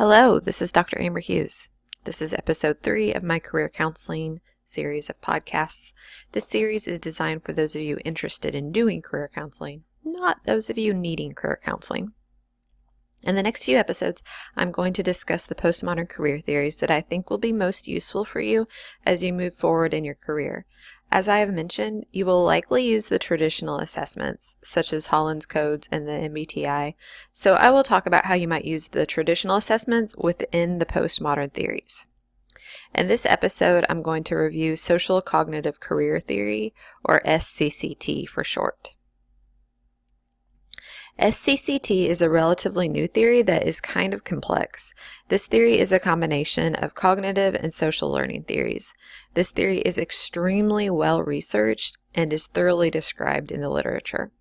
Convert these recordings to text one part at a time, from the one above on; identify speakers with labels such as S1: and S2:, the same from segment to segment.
S1: Hello, this is Dr. Amber Hughes. This is episode 3 of my career counseling series of podcasts. This series is designed for those of you interested in doing career counseling, not those of you needing career counseling. In the next few episodes, I'm going to discuss the postmodern career theories that I think will be most useful for you as you move forward in your career. As I have mentioned, you will likely use the traditional assessments, such as Holland's codes and the MBTI, so I will talk about how you might use the traditional assessments within the postmodern theories. In this episode, I'm going to review social cognitive career theory, or SCCT for short. SCCT is a relatively new theory that is kind of complex. This theory is a combination of cognitive and social learning theories. This theory is extremely well researched and is thoroughly described in the literature.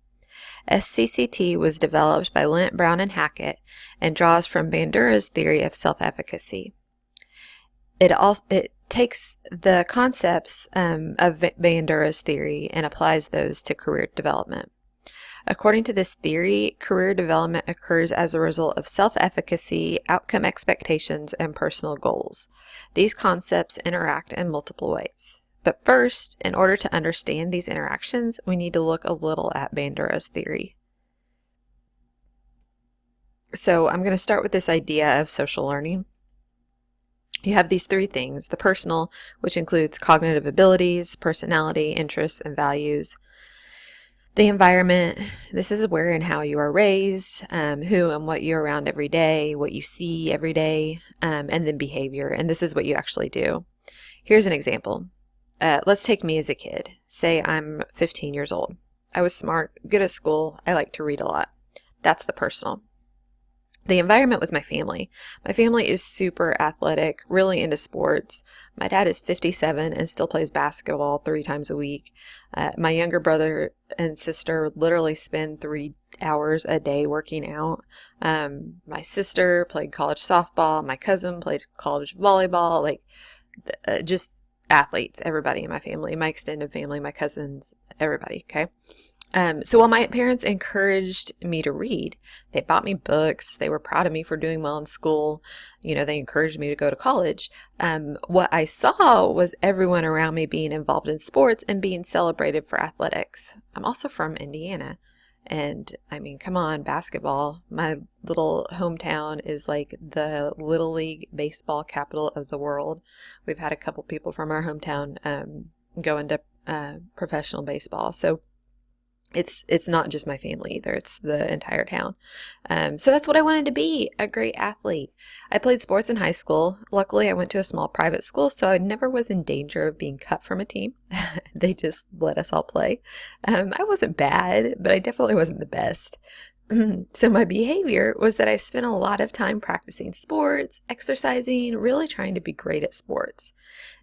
S1: SCCT was developed by Lent, Brown, and Hackett and draws from Bandura's theory of self-efficacy. It takes the concepts of Bandura's theory and applies those to career development. According to this theory, career development occurs as a result of self-efficacy, outcome expectations, and personal goals. These concepts interact in multiple ways. But first, in order to understand these interactions, we need to look a little at Bandura's theory. So I'm going to start with this idea of social learning. You have these three things: the personal, which includes cognitive abilities, personality, interests, and values. The environment, this is where and how you are raised, who and what you're around every day, what you see every day, and then behavior, and this is what you actually do. Here's an example. Let's take me as a kid. Say I'm 15 years old. I was smart, good at school, I like to read a lot. That's the personal. The environment was my family. My family is super athletic, really into sports. My dad is 57 and still plays basketball 3 times a week. My younger brother and sister literally spend 3 hours a day working out. My sister played college softball. My cousin played college volleyball. Just athletes, everybody in my family, my extended family, my cousins, everybody, okay? So while my parents encouraged me to read, they bought me books, they were proud of me for doing well in school, they encouraged me to go to college. What I saw was everyone around me being involved in sports and being celebrated for athletics. I'm also from Indiana, and come on, basketball. My little hometown is like the Little League baseball capital of the world. We've had a couple people from our hometown go into professional baseball, so it's not just my family either, it's the entire town. So that's what I wanted to be, a great athlete. I played sports in high school. Luckily, I went to a small private school, so I never was in danger of being cut from a team. They just let us all play. I wasn't bad, but I definitely wasn't the best. So my behavior was that I spent a lot of time practicing sports, exercising, really trying to be great at sports.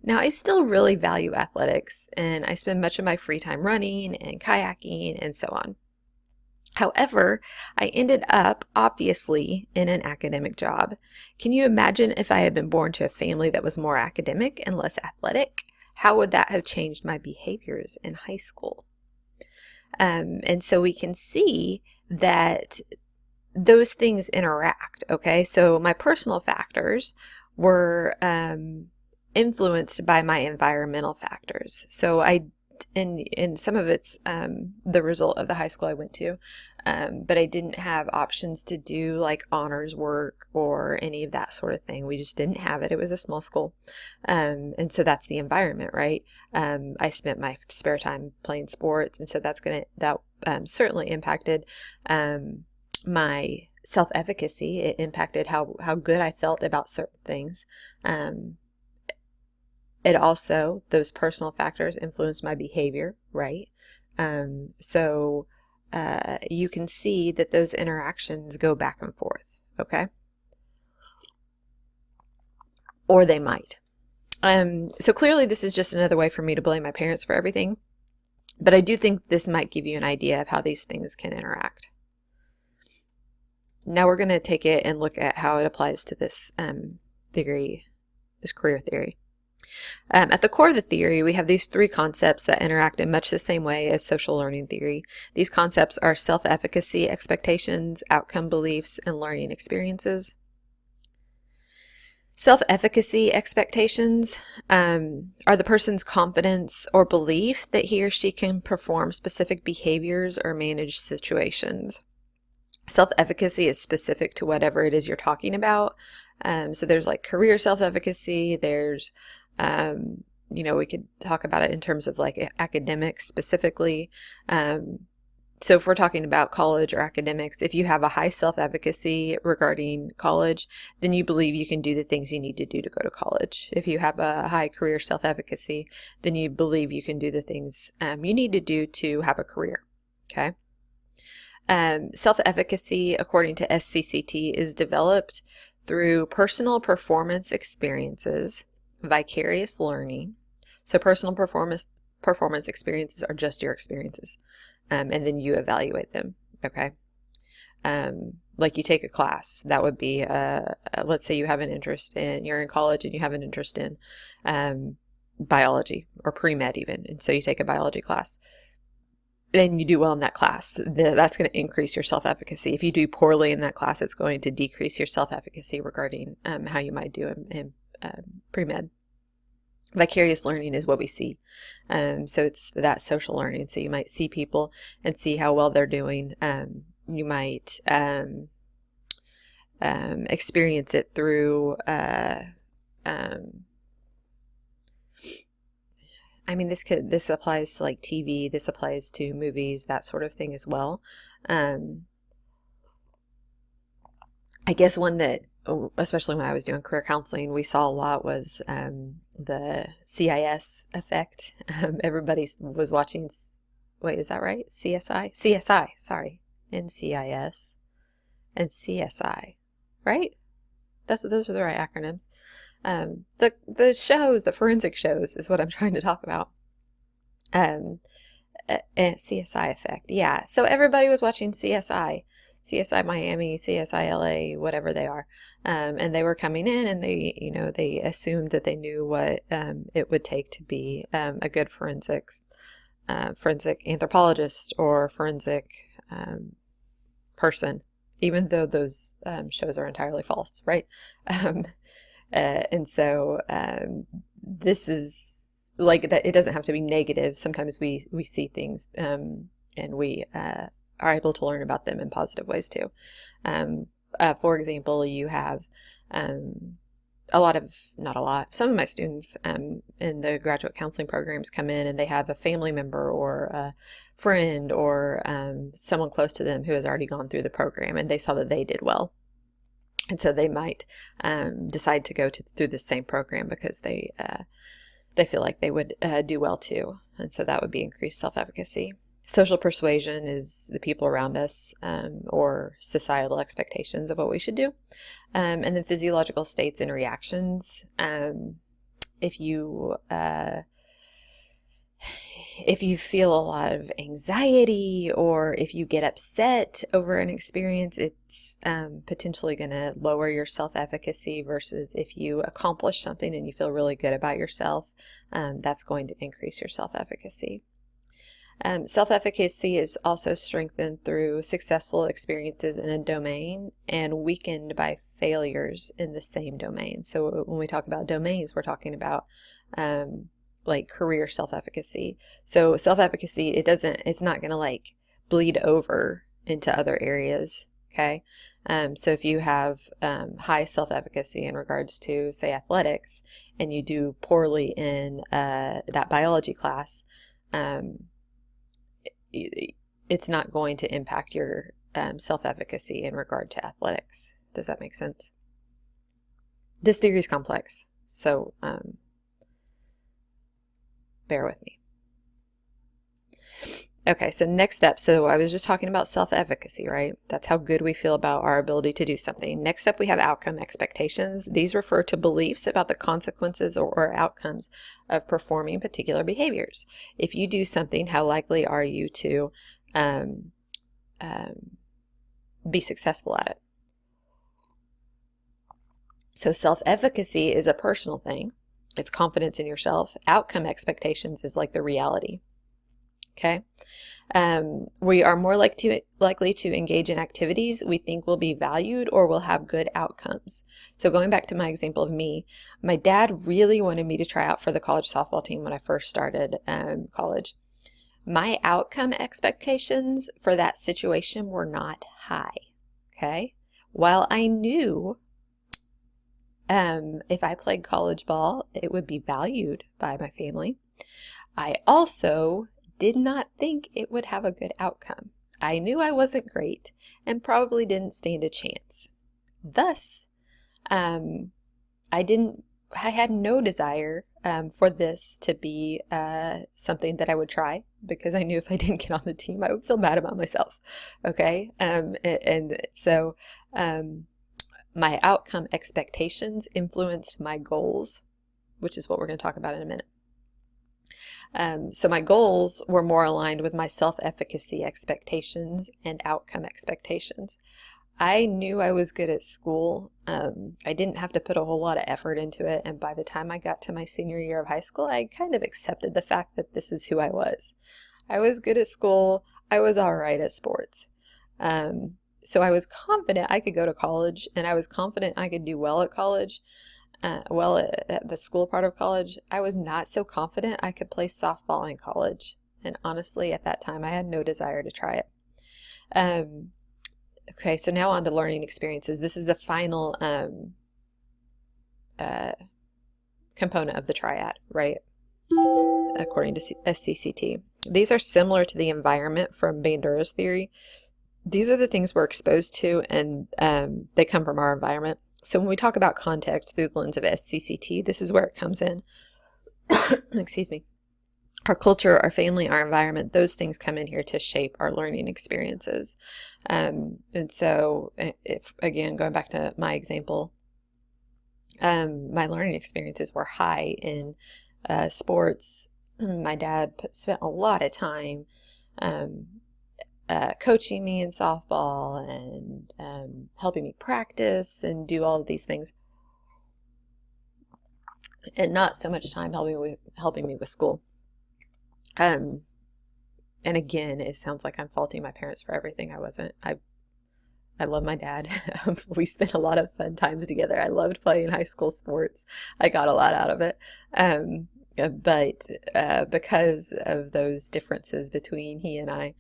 S1: Now, I still really value athletics, and I spend much of my free time running and kayaking and so on. However, I ended up, obviously, in an academic job. Can you imagine if I had been born to a family that was more academic and less athletic? How would that have changed my behaviors in high school? And so we can see that those things interact, okay? So my personal factors were influenced by my environmental factors. So and some of it's the result of the high school I went to, but I didn't have options to do like honors work or any of that sort of thing. We just didn't have it. It was a small school. And so that's the environment, right? I spent my spare time playing sports, and so that certainly impacted my self-efficacy. It impacted how good I felt about certain things. It also, those personal factors influenced my behavior, right? So you can see that those interactions go back and forth, okay? Or they might. So clearly this is just another way for me to blame my parents for everything, but I do think this might give you an idea of how these things can interact. Now we're going to take it and look at how it applies to this theory, this career theory. At the core of the theory, we have these 3 concepts that interact in much the same way as social learning theory. These concepts are self-efficacy expectations, outcome beliefs, and learning experiences. Self-efficacy expectations are the person's confidence or belief that he or she can perform specific behaviors or manage situations. Self-efficacy is specific to whatever it is you're talking about. So there's like career self-efficacy. There's, we could talk about it in terms of like academics specifically. So if we're talking about college or academics, if you have a high self-efficacy regarding college, then you believe you can do the things you need to do to go to college. If you have a high career self-efficacy, then you believe you can do the things you need to do to have a career. Okay. Self-efficacy, according to SCCT, is developed through personal performance experiences, vicarious learning. So personal performance experiences are just your experiences. And then you evaluate them, okay? Like you take a class, that would be, let's say you have an interest in, you're in college and you have an interest in biology or pre-med even, and so you take a biology class. And you do well in that class, that's going to increase your self-efficacy. If you do poorly in that class, it's going to decrease your self-efficacy regarding how you might do in pre-med. Vicarious learning is what we see. So it's that social learning. So you might see people and see how well they're doing. You might experience it through, this applies to like TV, this applies to movies, that sort of thing as well. I guess one that, especially when I was doing career counseling, we saw a lot was the CIS effect. Everybody was watching, wait, is that right? CSI, sorry. NCIS and CSI, right? Those are the right acronyms. The shows, the forensic shows is what I'm trying to talk about. CSI effect. Yeah. So everybody was watching CSI Miami, CSI LA, whatever they are. And they were coming in and they assumed that they knew what it would take to be a good forensic anthropologist or forensic person, even though those shows are entirely false, right? And so this is like that. It doesn't have to be negative. Sometimes we see things and we are able to learn about them in positive ways too. For example, you have some of my students in the graduate counseling programs come in and they have a family member or a friend or someone close to them who has already gone through the program, and they saw that they did well. And so they might decide to go through the same program because they feel like they would do well too. And so that would be increased self-efficacy. Social persuasion is the people around us or societal expectations of what we should do. And then physiological states and reactions. If you feel a lot of anxiety or if you get upset over an experience, it's potentially going to lower your self-efficacy versus if you accomplish something and you feel really good about yourself, that's going to increase your self-efficacy. Self-efficacy is also strengthened through successful experiences in a domain and weakened by failures in the same domain. So when we talk about domains, we're talking about like career self-efficacy. So self-efficacy, it's not going to like bleed over into other areas. Okay. So if you have high self-efficacy in regards to, say, athletics, and you do poorly in that biology class, it's not going to impact your self-efficacy in regard to athletics. Does that make sense? This theory is complex, so bear with me. Okay, so next up, so I was just talking about self-efficacy, right? That's how good we feel about our ability to do something. Next up, we have outcome expectations. These refer to beliefs about the consequences or outcomes of performing particular behaviors. If you do something, how likely are you to be successful at it? So self-efficacy is a personal thing. It's confidence in yourself. Outcome expectations is like the reality. Okay. We are more likely to engage in activities we think will be valued or will have good outcomes. So going back to my example of me, my dad really wanted me to try out for the college softball team when I first started college. My outcome expectations for that situation were not high. Okay. While I knew if I played college ball, it would be valued by my family, I also did not think it would have a good outcome. I knew I wasn't great and probably didn't stand a chance. Thus, I had no desire for this to be something that I would try, because I knew if I didn't get on the team, I would feel bad about myself. Okay. And so my outcome expectations influenced my goals, which is what we're going to talk about in a minute. So my goals were more aligned with my self-efficacy expectations and outcome expectations. I knew I was good at school. I didn't have to put a whole lot of effort into it. And by the time I got to my senior year of high school, I kind of accepted the fact that this is who I was. I was good at school. I was all right at sports. So I was confident I could go to college, and I was confident I could do well at college. At the school part of college. I was not so confident I could play softball in college. And honestly, at that time, I had no desire to try it. Okay, so now on to learning experiences. This is the final component of the triad, right? According to SCCT. These are similar to the environment from Bandura's theory. These are the things we're exposed to, and they come from our environment. So when we talk about context through the lens of SCCT, this is where it comes in. Excuse me. Our culture, our family, our environment, those things come in here to shape our learning experiences. And so, if again, going back to my example, my learning experiences were high in sports. My dad spent a lot of time coaching me in softball and helping me practice and do all of these things, and not so much time helping me with school. And again, it sounds like I'm faulting my parents for everything. I wasn't. I love my dad. We spent a lot of fun times together. I loved playing high school sports. I got a lot out of it. But because of those differences between he and I,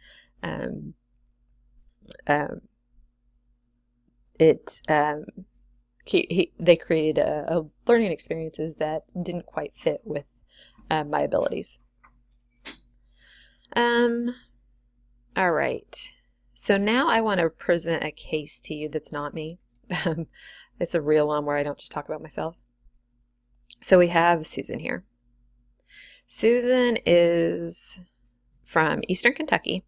S1: they created a learning experiences that didn't quite fit with my abilities. All right. So now I want to present a case to you that's not me. It's a real one where I don't just talk about myself. So we have Susan here. Susan is from Eastern Kentucky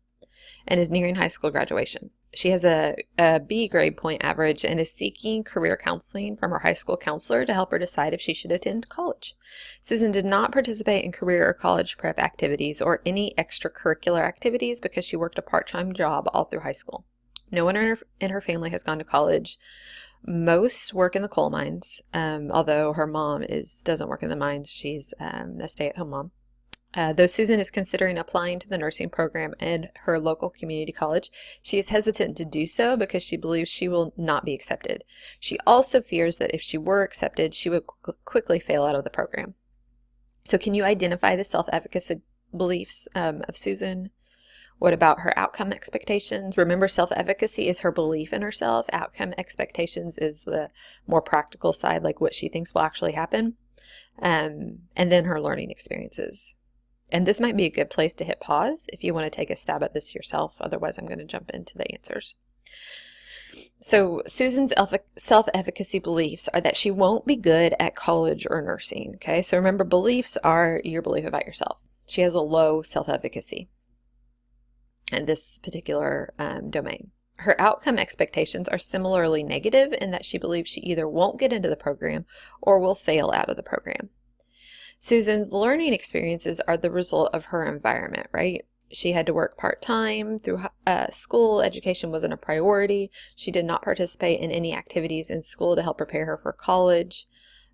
S1: and is nearing high school graduation. She has a B grade point average and is seeking career counseling from her high school counselor to help her decide if she should attend college. Susan did not participate in career or college prep activities or any extracurricular activities because she worked a part-time job all through high school. No one in her family has gone to college. Most work in the coal mines, although her mom doesn't work in the mines. She's a stay-at-home mom. Though Susan is considering applying to the nursing program at her local community college, she is hesitant to do so because she believes she will not be accepted. She also fears that if she were accepted, she would quickly fail out of the program. So can you identify the self-efficacy beliefs of Susan? What about her outcome expectations? Remember, self-efficacy is her belief in herself. Outcome expectations is the more practical side, like what she thinks will actually happen. And then her learning experiences. And this might be a good place to hit pause if you want to take a stab at this yourself. Otherwise, I'm going to jump into the answers. So Susan's self-efficacy beliefs are that she won't be good at college or nursing. Okay, so remember, beliefs are your belief about yourself. She has a low self-efficacy in this particular domain. Her outcome expectations are similarly negative in that she believes she either won't get into the program or will fail out of the program. Susan's learning experiences are the result of her environment, right? She had to work part-time through school. Education wasn't a priority. She did not participate in any activities in school to help prepare her for college.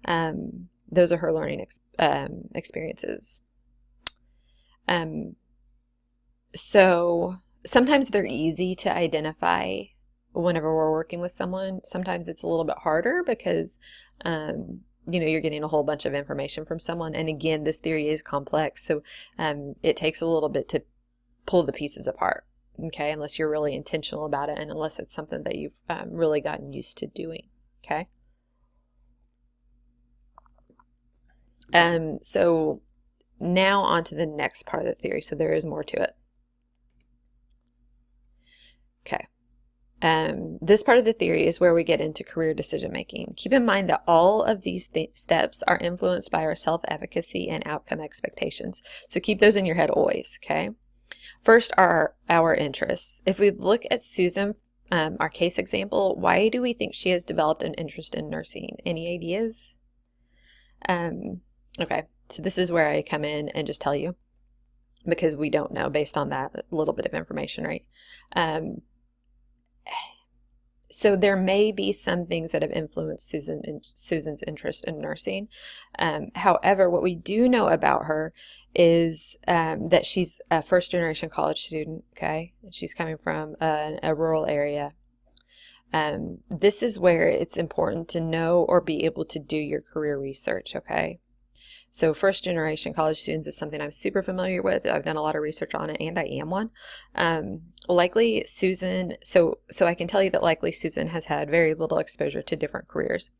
S1: Those are her learning experiences. So sometimes they're easy to identify whenever we're working with someone. Sometimes it's a little bit harder because, you're getting a whole bunch of information from someone. And again, this theory is complex, so it takes a little bit to pull the pieces apart, okay, unless you're really intentional about it and unless it's something that you've really gotten used to doing, okay? So now on to the next part of the theory. So there is more to it. Okay. This part of the theory is where we get into career decision making. Keep in mind that all of these steps are influenced by our self-efficacy and outcome expectations. So keep those in your head always, okay? First are our interests. If we look at Susan, our case example, why do we think she has developed an interest in nursing? Any ideas? Okay, so this is where I come in and just tell you, because we don't know based on that little bit of information, right? So there may be some things that have influenced Susan's interest in nursing. However, what we do know about her is that she's a first-generation college student, okay? She's coming from a rural area. This is where it's important to know or be able to do your career research, okay? So first generation college students is something I'm super familiar with. I've done a lot of research on it, and I am one. Likely Susan, so I can tell you that likely Susan has had very little exposure to different careers.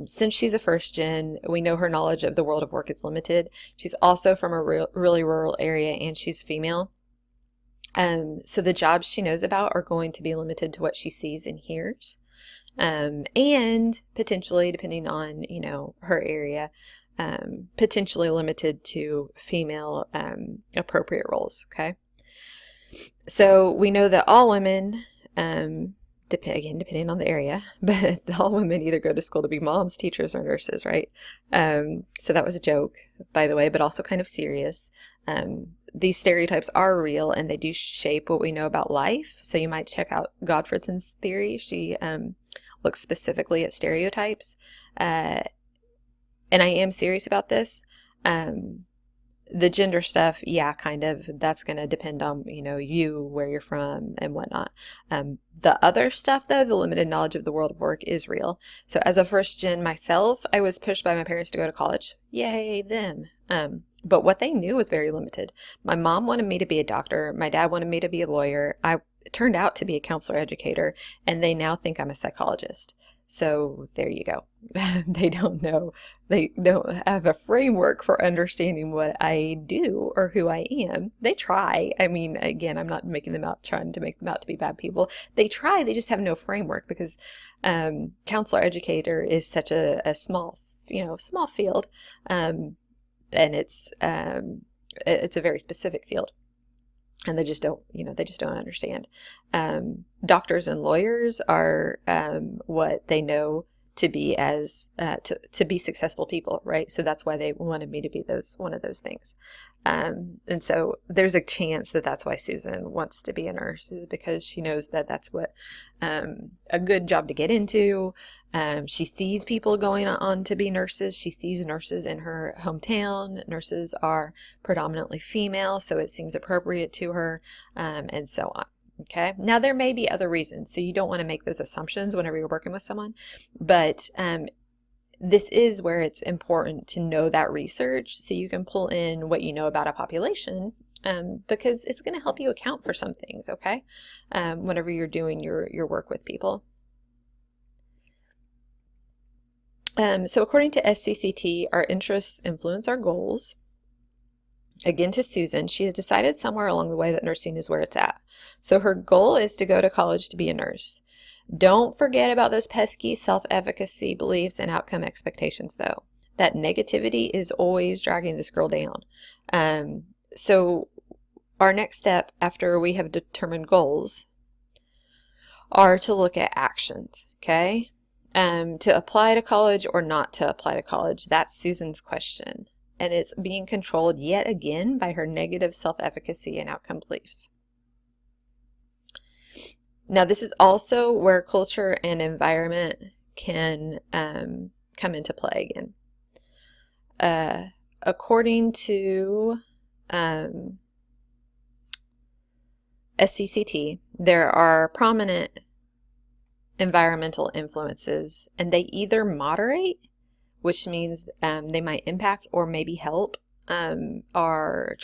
S1: Since she's a first gen, we know her knowledge of the world of work is limited. She's also from a really rural area, and she's female. So the jobs she knows about are going to be limited to what she sees and hears. And potentially, depending on, her area, potentially limited to female appropriate roles, okay? So we know that all women, depending on the area, but all women either go to school to be moms, teachers, or nurses, right? So that was a joke, by the way, but also kind of serious. These stereotypes are real, and they do shape what we know about life. So you might check out Gottfriedsen's theory. She looks specifically at stereotypes. And I am serious about this. The gender stuff, yeah, kind of, that's going to depend on, you, where you're from and whatnot. The other stuff, though, the limited knowledge of the world of work is real. So as a first gen myself, I was pushed by my parents to go to college. Yay, them. But what they knew was very limited. My mom wanted me to be a doctor. My dad wanted me to be a lawyer. I turned out to be a counselor educator, and they now think I'm a psychologist. So there you go. They don't know. They don't have a framework for understanding what I do or who I am. They try. I mean, again, I'm not trying to make them out to be bad people. They try. They just have no framework because counselor educator is such a small, small field, and it's a very specific field. And they just don't, understand. Doctors and lawyers are what they know to be as to be successful people, right? So that's why they wanted me to be one of those things. And so there's a chance that that's why Susan wants to be a nurse, is because she knows that that's what a good job to get into. She sees people going on to be nurses. She sees nurses in her hometown. Nurses are predominantly female, so it seems appropriate to her, and so on. Okay. Now there may be other reasons, so you don't want to make those assumptions whenever you're working with someone, but this is where it's important to know that research so you can pull in what you know about a population, because it's going to help you account for some things, okay, whenever you're doing your work with people. So according to SCCT, our interests influence our goals. Again, to Susan, she has decided somewhere along the way that nursing is where it's at. So her goal is to go to college to be a nurse. Don't forget about those pesky self-efficacy beliefs and outcome expectations, though. That negativity is always dragging this girl down. So our next step after we have determined goals are to look at actions, okay? To apply to college or not to apply to college, that's Susan's question. And it's being controlled yet again by her negative self-efficacy and outcome beliefs. Now, this is also where culture and environment can come into play again. According to SCCT, there are prominent environmental influences, and they either moderate, which means they might impact or maybe help our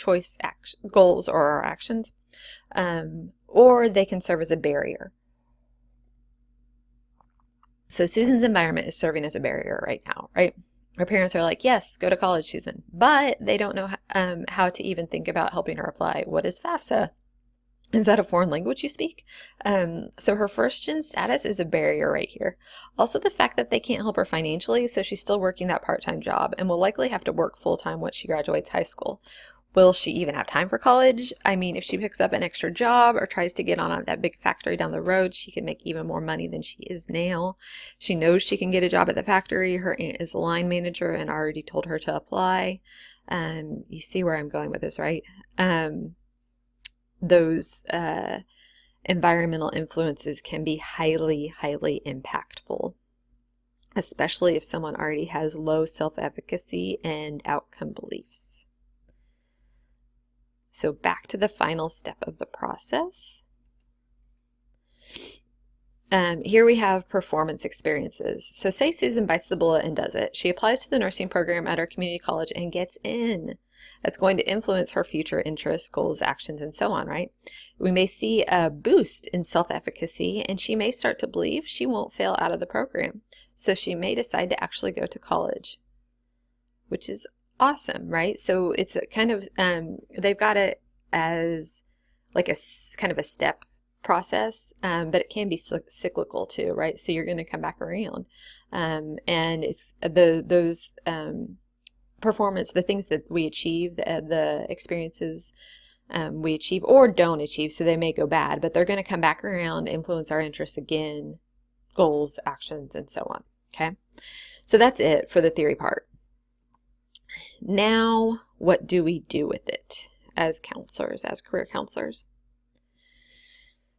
S1: goals or our actions, or they can serve as a barrier. So Susan's environment is serving as a barrier right now, right? Her parents are like, yes, go to college, Susan, but they don't know how to even think about helping her apply. What is FAFSA? Is that a foreign language you speak? So her first gen status is a barrier right here. Also the fact that they can't help her financially, so she's still working that part-time job and will likely have to work full-time once she graduates high school. Will she even have time for college? I mean, if she picks up an extra job or tries to get on that big factory down the road, she can make even more money than she is now. She knows she can get a job at the factory. Her aunt is a line manager and already told her to apply. You see where I'm going with this, right? Those environmental influences can be highly, highly impactful, especially if someone already has low self-efficacy and outcome beliefs. So back to the final step of the process. Here we have performance experiences. So say Susan bites the bullet and does it. She applies to the nursing program at our community college and gets in. That's going to influence her future interests, goals, actions, and so on, right? We may see a boost in self-efficacy, and she may start to believe she won't fail out of the program. So she may decide to actually go to college, which is awesome, right? So it's a kind of, they've got it as like a kind of a step process, but it can be cyclical too, right? So you're going to come back around, and it's those performance, the things that we achieve, the experiences we achieve or don't achieve, so they may go bad, but they're going to come back around, influence our interests again, goals, actions, and so on. Okay, so that's it for the theory part. Now, what do we do with it as counselors, as career counselors?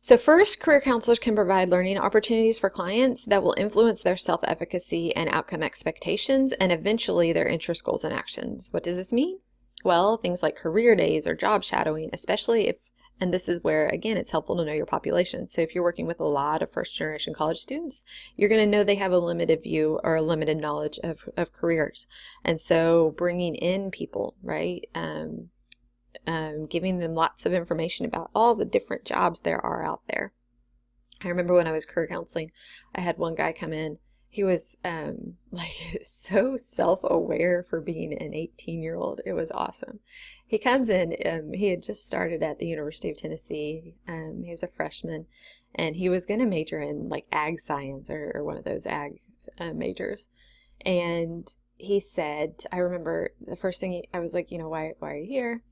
S1: So first, career counselors can provide learning opportunities for clients that will influence their self-efficacy and outcome expectations and eventually their interest, goals, and actions. What does this mean? Well, things like career days or job shadowing, especially if, and this is where, again, it's helpful to know your population. So if you're working with a lot of first-generation college students, you're going to know they have a limited view or a limited knowledge of careers. And so bringing in people, right, giving them lots of information about all the different jobs there are out there. I remember when I was career counseling, I had one guy come in. He was like so self-aware for being an 18-year-old. It was awesome. He comes in, he had just started at the University of Tennessee. He was a freshman, and he was going to major in like ag science or one of those ag majors. And he said, I remember the first thing I was like, why are you here?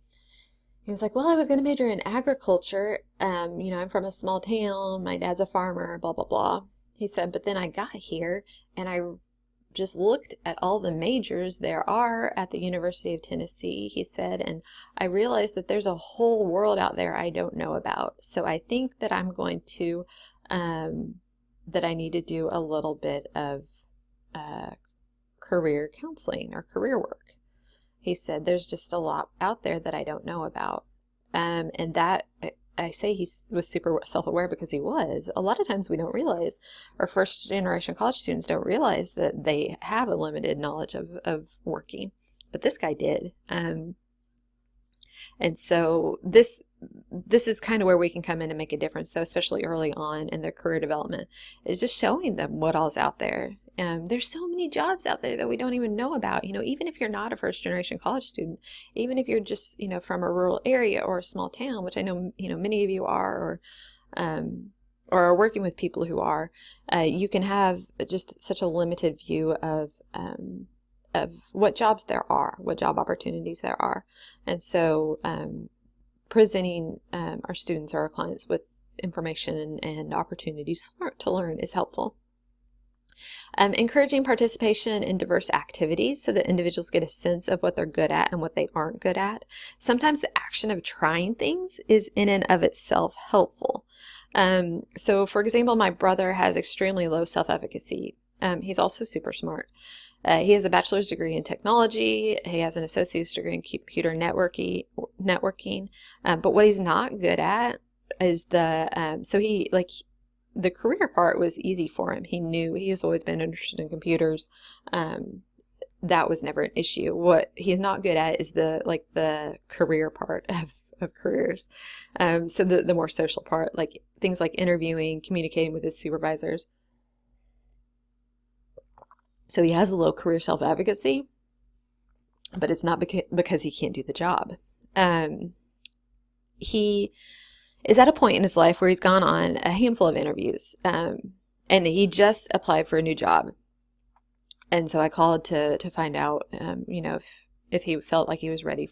S1: He was like, well, I was going to major in agriculture. I'm from a small town. My dad's a farmer, blah, blah, blah. He said, but then I got here and I just looked at all the majors there are at the University of Tennessee, he said, and I realized that there's a whole world out there I don't know about. So I think that I'm going to, that I need to do a little bit of career counseling or career work. He said, there's just a lot out there that I don't know about. And that, I say he was super self-aware because he was. A lot of times we don't realize, our first generation college students don't realize that they have a limited knowledge of working. But this guy did. And so this is kind of where we can come in and make a difference, though, especially early on in their career development, is just showing them what all's out there. There's so many jobs out there that we don't even know about. Even if you're not a first generation college student, even if you're just, from a rural area or a small town, which I know, many of you are, or are working with people who are, you can have just such a limited view of what jobs there are, what job opportunities there are. And so, presenting our students or our clients with information and opportunities to learn is helpful. Encouraging participation in diverse activities so that individuals get a sense of what they're good at and what they aren't good at. Sometimes the action of trying things is in and of itself helpful. So for example, my brother has extremely low self-efficacy. He's also super smart. He has a bachelor's degree in technology. He has an associate's degree in computer networking. But what he's not good at is so he, like, the career part was easy for him. He has always been interested in computers. That was never an issue. What he's not good at is the career part of careers. So the more social part, like things like interviewing, communicating with his supervisors. So he has a low career self-advocacy, but it's not because he can't do the job. He is at a point in his life where he's gone on a handful of interviews, and he just applied for a new job. And so I called to find out, if he felt like he was ready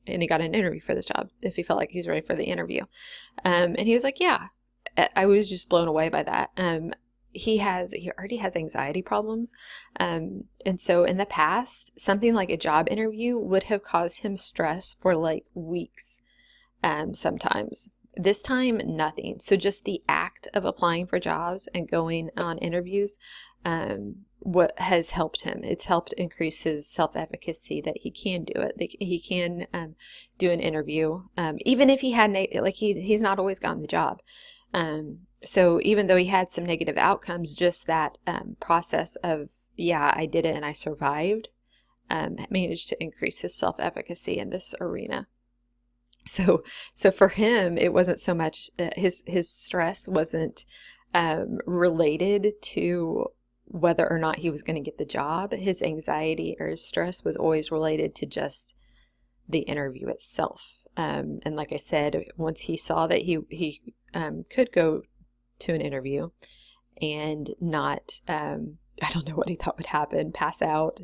S1: and he got an interview for this job, if he felt like he was ready for the interview. And he was like, yeah. I was just blown away by that. He already has anxiety problems. And so in the past, something like a job interview would have caused him stress for like weeks, sometimes. This time, nothing. So just the act of applying for jobs and going on interviews, what has helped him. It's helped increase his self-efficacy that he can do it. He can do an interview, even if he had he's not always gotten the job. So even though he had some negative outcomes, just that process of, yeah, I did it and I survived, managed to increase his self-efficacy in this arena. So for him, it wasn't so much his stress wasn't related to whether or not he was going to get the job. His anxiety or his stress was always related to just the interview itself. And like I said, once he saw that he could go to an interview and not, I don't know what he thought would happen, pass out,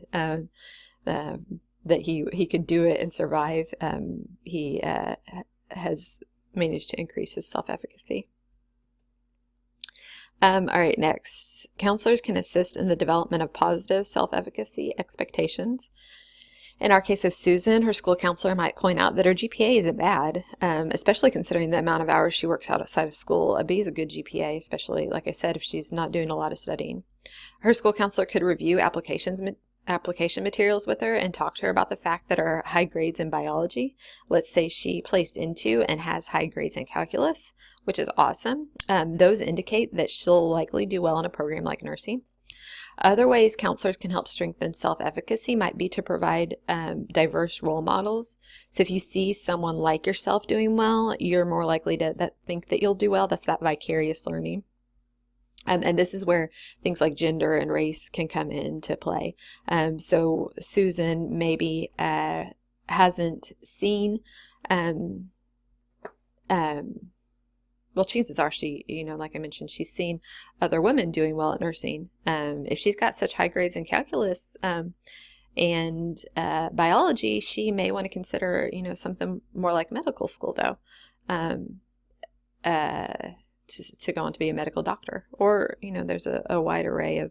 S1: that he could do it and survive, he has managed to increase his self-efficacy. All right, next. Counselors can assist in the development of positive self-efficacy expectations. In our case of Susan, her school counselor might point out that her GPA isn't bad, especially considering the amount of hours she works outside of school. A B is a good GPA, especially, like I said, if she's not doing a lot of studying. Her school counselor could review application materials with her and talk to her about the fact that her high grades in biology, let's say she placed into and has high grades in calculus, which is awesome. Those indicate that she'll likely do well in a program like nursing. Other ways counselors can help strengthen self-efficacy might be to provide diverse role models. So if you see someone like yourself doing well, you're more likely to think that you'll do well. That's that vicarious learning. And this is where things like gender and race can come into play. So Susan maybe hasn't seen, well, chances are she, like I mentioned, she's seen other women doing well at nursing. If she's got such high grades in calculus and biology, she may want to consider, something more like medical school, though. To go on to be a medical doctor, or there's a wide array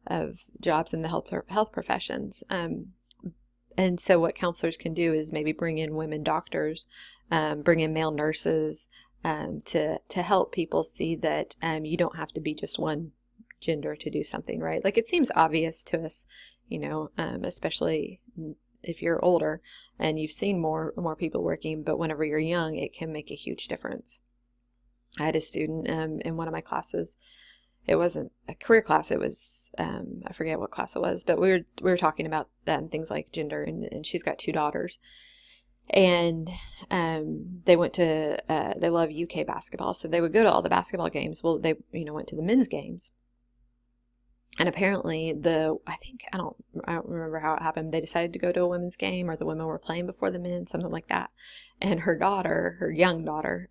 S1: of jobs in the health professions, and so what counselors can do is maybe bring in women doctors, bring in male nurses, to help people see that you don't have to be just one gender to do something, right? Like, it seems obvious to us, especially if you're older and you've seen more people working, but whenever you're young, it can make a huge difference. I had a student in one of my classes. It wasn't a career class. It was, I forget what class it was, but we were talking about things like gender, and she's got 2 daughters. And they went to, they love UK basketball, so they would go to all the basketball games. Well, they, went to the men's games. And apparently I don't remember how it happened. They decided to go to a women's game, or the women were playing before the men, something like that. And her young daughter,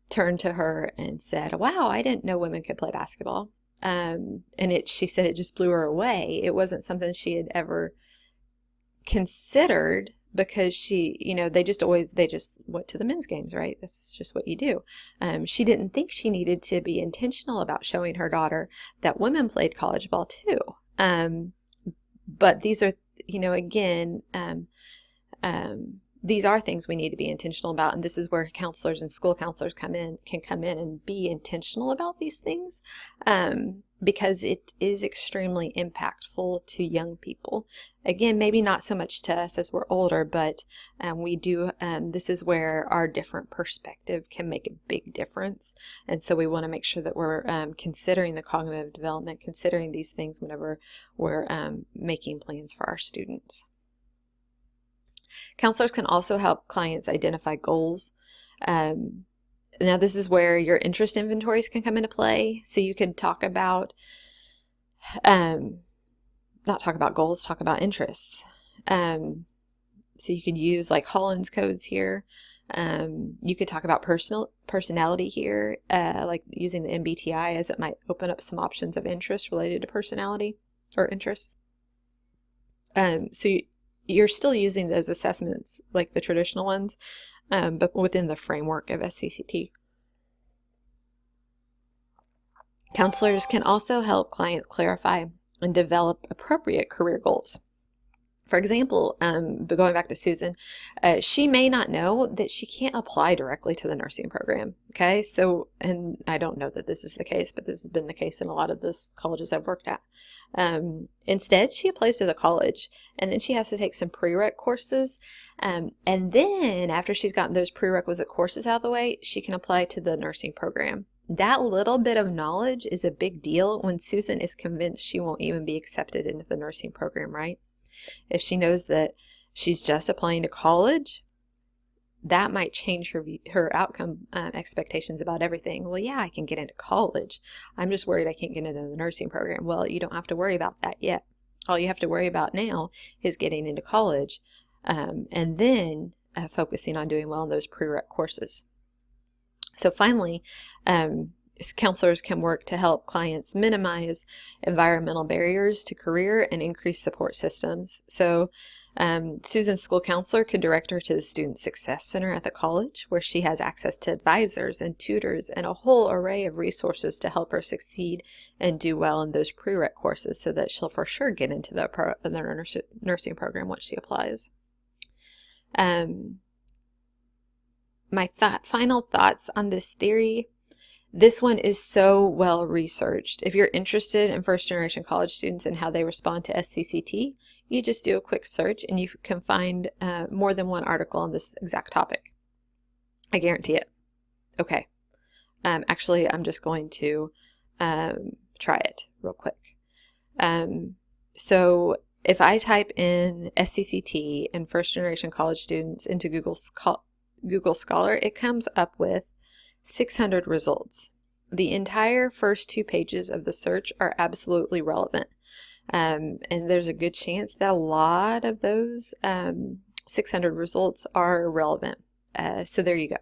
S1: turned to her and said, "Wow, I didn't know women could play basketball." And she said it just blew her away. It wasn't something she had ever considered, because they just went to the men's games, right? That's just what you do. She didn't think she needed to be intentional about showing her daughter that women played college ball too. But these are, again, these are things we need to be intentional about, and this is where counselors and school counselors can come in and be intentional about these things, because it is extremely impactful to young people. Again, maybe not so much to us as we're older, but we do. This is where our different perspective can make a big difference, and so we want to make sure that we're considering the cognitive development, considering these things whenever we're making plans for our students. Counselors can also help clients identify goals. Now this is where your interest inventories can come into play. So you can talk about, not talk about goals, talk about interests. So you could use like Holland's codes here. You could talk about personality here, like using the MBTI, as it might open up some options of interest related to personality or interests. So you're still using those assessments like the traditional ones, but within the framework of SCCT. Counselors can also help clients clarify and develop appropriate career goals. For example, going back to Susan, she may not know that she can't apply directly to the nursing program. Okay, so, and I don't know that this is the case, but this has been the case in a lot of the colleges I've worked at. Instead, she applies to the college, and then she has to take some prereq courses. And then after she's gotten those prerequisite courses out of the way, she can apply to the nursing program. That little bit of knowledge is a big deal when Susan is convinced she won't even be accepted into the nursing program, right? If she knows that she's just applying to college, that might change her outcome expectations about everything. Well, yeah, I can get into college. I'm just worried I can't get into the nursing program. Well, you don't have to worry about that yet. All you have to worry about now is getting into college, and then focusing on doing well in those prereq courses. So finally, counselors can work to help clients minimize environmental barriers to career and increase support systems. So Susan's school counselor could direct her to the Student Success Center at the college, where she has access to advisors and tutors and a whole array of resources to help her succeed and do well in those prereq courses, so that she'll for sure get into the nursing program once she applies. My final thoughts on this theory. This one is so well researched. If you're interested in first-generation college students and how they respond to SCCT, you just do a quick search and you can find more than one article on this exact topic. I guarantee it. Okay. Actually, I'm just going to try it real quick. So if I type in SCCT and first-generation college students into Google Scholar, it comes up with 600 results. The entire first 2 pages of the search are absolutely relevant. And there's a good chance that a lot of those 600 results are relevant. So there you go.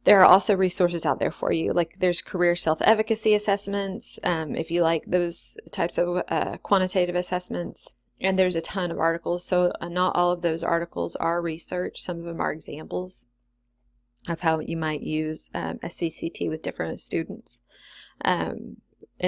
S1: There are also resources out there for you, like there's career self-efficacy assessments, if you like those types of quantitative assessments. And there's a ton of articles, so not all of those articles are research. Some of them are examples of how you might use SCCT with different students. And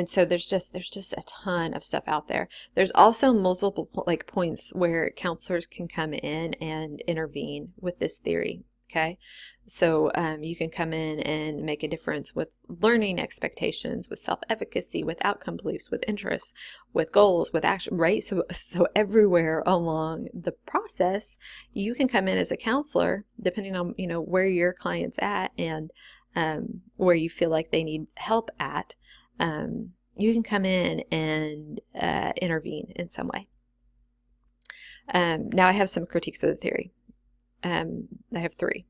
S1: so there's just a ton of stuff out there. There's also multiple points where counselors can come in and intervene with this theory. Okay, so you can come in and make a difference with learning expectations, with self-efficacy, with outcome beliefs, with interests, with goals, with action, right? So everywhere along the process, you can come in as a counselor, depending on where your client's at and where you feel like they need help at. You can come in and intervene in some way. Now I have some critiques of the theory. I have 3.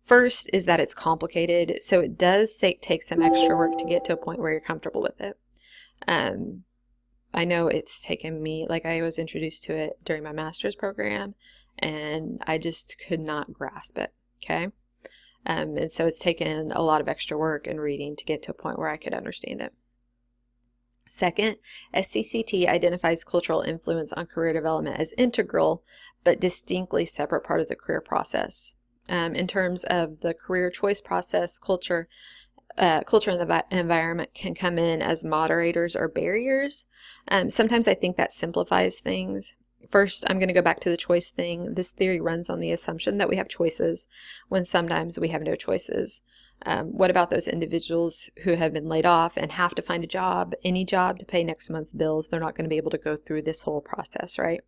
S1: First is that it's complicated, so it does take some extra work to get to a point where you're comfortable with it. I know it's taken me, I was introduced to it during my master's program, and I just could not grasp it, okay? And so it's taken a lot of extra work and reading to get to a point where I could understand it. Second, SCCT identifies cultural influence on career development as integral, but distinctly separate part of the career process. In terms of the career choice process, culture and the environment can come in as moderators or barriers. Sometimes I think that simplifies things. First, I'm going to go back to the choice thing. This theory runs on the assumption that we have choices when sometimes we have no choices. What about those individuals who have been laid off and have to find a job, any job, to pay next month's bills? They're not going to be able to go through this whole process, right?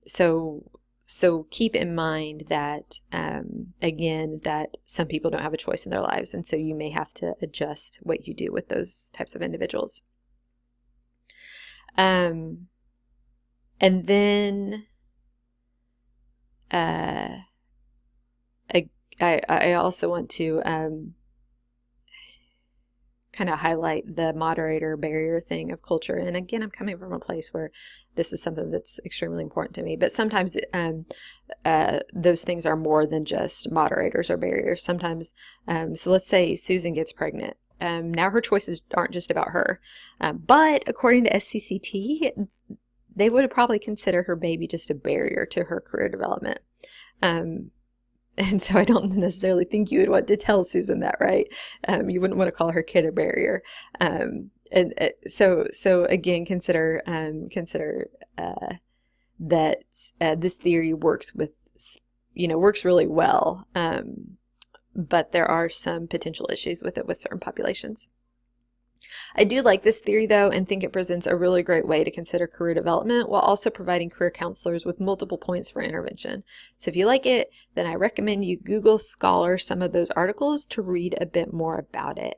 S1: So keep in mind that, again, that some people don't have a choice in their lives, and so you may have to adjust what you do with those types of individuals. And then I also want to kind of highlight the moderator barrier thing of culture. And again, I'm coming from a place where this is something that's extremely important to me. But sometimes those things are more than just moderators or barriers. Sometimes, so let's say Susan gets pregnant. Now her choices aren't just about her. But according to SCCT, they would probably consider her baby just a barrier to her career development. And so I don't necessarily think you would want to tell Susan that, right? You wouldn't want to call her kid a barrier. So again, consider that this theory works really well. But there are some potential issues with it with certain populations. I do like this theory, though, and think it presents a really great way to consider career development while also providing career counselors with multiple points for intervention. So if you like it, then I recommend you Google Scholar some of those articles to read a bit more about it.